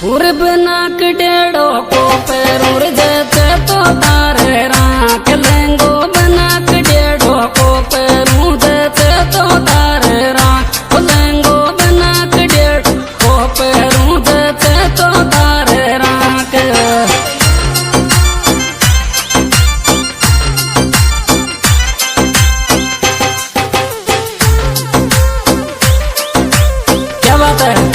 पूर्व नाक डेढ़ो को पैरूर जैसे तो तारे राख लेंगो बनाक डेढ़ो को पैरू जैसे तो तारे राख लेंगो बनाक डेढ़ो को पैरू जैसे तो तारे राख। क्या बात है।